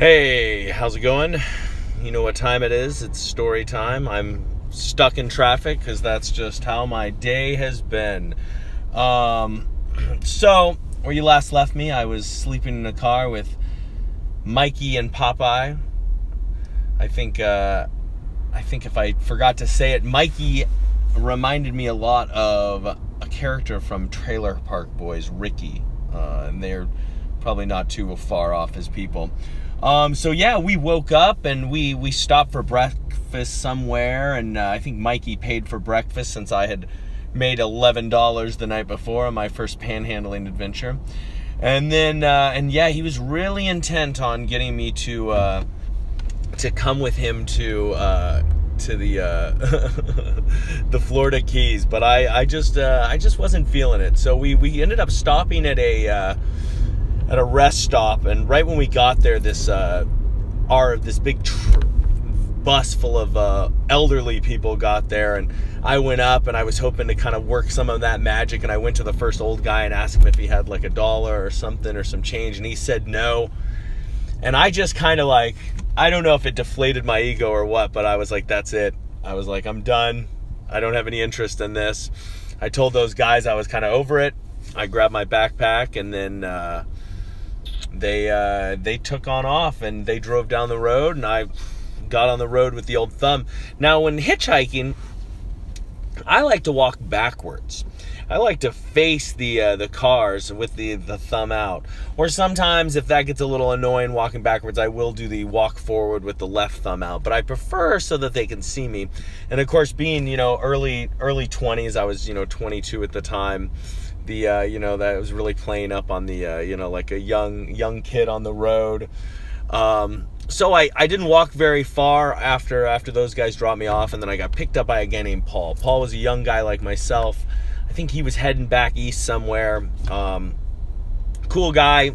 Hey, how's it going? You know what time it is. It's story time. I'm stuck in traffic because that's just how my day has been. So, where you last left me, I was sleeping in a car with Mikey and Popeye. I think if I forgot to say it, Mikey reminded me a lot of a character from Trailer Park Boys, Ricky. And they're probably not too far off as people. So yeah, we woke up and we stopped for breakfast somewhere, and I think Mikey paid for breakfast since I had made $11 the night before on my first panhandling adventure. And then and yeah, he was really intent on getting me to come with him to the the Florida Keys, but I just wasn't feeling it. So we ended up stopping at a rest stop, and right when we got there, this big bus full of elderly people got there, and I went up and I was hoping to kind of work some of that magic, and I went to the first old guy and asked him if he had like $1 or something or some change, and he said no. And I just kind of like, I don't know if it deflated my ego or what, but I was like, that's it. I was like, I'm done. I don't have any interest in this. I told those guys I was kind of over it. I grabbed my backpack, and then they took on off, and they drove down the road, and I got on the road with the old thumb. Now, when hitchhiking, I like to walk backwards. I like to face the cars with the thumb out. Or sometimes, if that gets a little annoying walking backwards, I will do the walk forward with the left thumb out. But I prefer so that they can see me. And of course, being early 20s, I was 22 at the time. That was really playing up on the like a young kid on the road. So I didn't walk very far after those guys dropped me off, and then I got picked up by a guy named Paul. Paul was a young guy like myself. I think he was heading back east somewhere. Cool guy.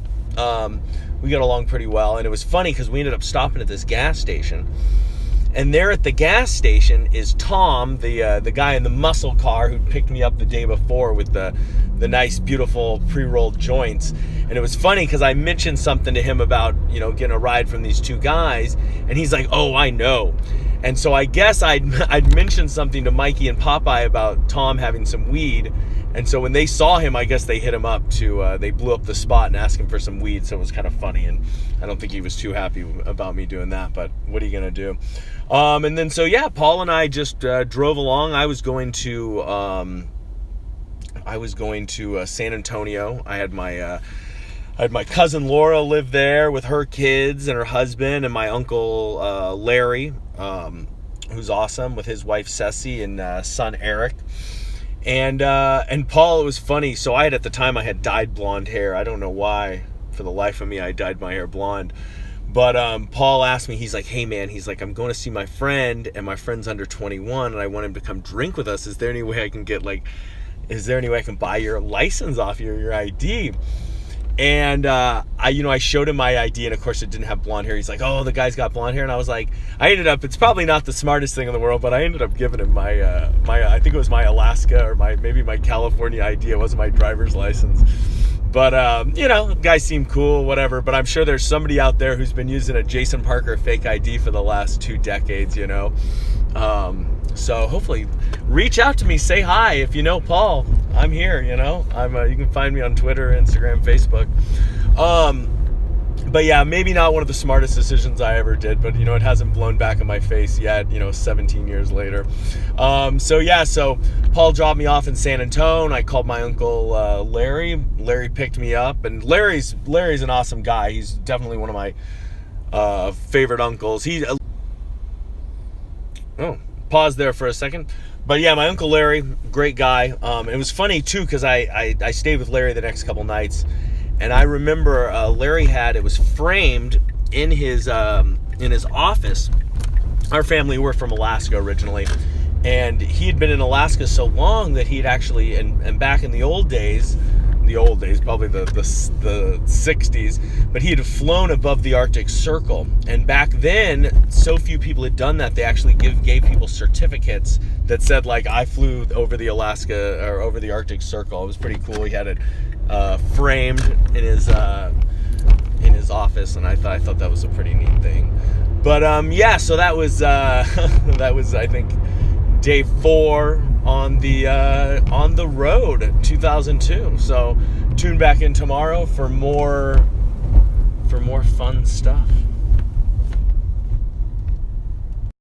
We got along pretty well, and it was funny because we ended up stopping at this gas station. And there at the gas station is Tom, the guy in the muscle car who picked me up the day before with the nice, beautiful pre-rolled joints. And it was funny because I mentioned something to him about, getting a ride from these two guys. And he's like, oh, I know. And so I guess I'd mentioned something to Mikey and Popeye about Tom having some weed. And so when they saw him, I guess they hit him up they blew up the spot and asked him for some weed. So it was kind of funny. And I don't think he was too happy about me doing that, but what are you going to do? And then, so yeah, Paul and I just drove along. I was going to San Antonio. I had my cousin Laura live there with her kids and her husband, and my uncle Larry, who's awesome, with his wife Ceci and son Eric. And Paul, it was funny. So at the time I had dyed blonde hair. I don't know why, for the life of me, I dyed my hair blonde. But Paul asked me, he's like, hey man, he's like, I'm going to see my friend, and my friend's under 21, and I want him to come drink with us. Is there any way I can buy your license off your ID? And I showed him my ID, and of course it didn't have blonde hair. He's like, oh, the guy's got blonde hair. And I was like, it's probably not the smartest thing in the world, but I ended up giving him my I think it was my Alaska or maybe my California ID. It wasn't my driver's license. But, guys seem cool, whatever. But I'm sure there's somebody out there who's been using a Jason Parker fake ID for the last 2 decades, So hopefully reach out to me, say hi. If you know Paul, I'm here, you can find me on Twitter, Instagram, Facebook. But yeah, maybe not one of the smartest decisions I ever did, but it hasn't blown back in my face yet, 17 years later. So Paul dropped me off in San Antonio. I called my uncle Larry. Larry picked me up, and Larry's an awesome guy. He's definitely one of my favorite uncles. Pause there for a second. But yeah, my Uncle Larry, great guy. It was funny too, because I stayed with Larry the next couple nights, and I remember Larry it was framed in his office. Our family were from Alaska originally, and he had been in Alaska so long that he'd actually, and back in the old days, probably the 60s, but he had flown above the Arctic Circle. And back then, so few people had done that, they actually gave people certificates that said, like, I flew over the Alaska, or over the Arctic Circle. It was pretty cool. He had it framed in his office. office, and I thought that was a pretty neat thing. But yeah, so that was I think day 4 on the road, 2002. So tune back in tomorrow for more fun stuff.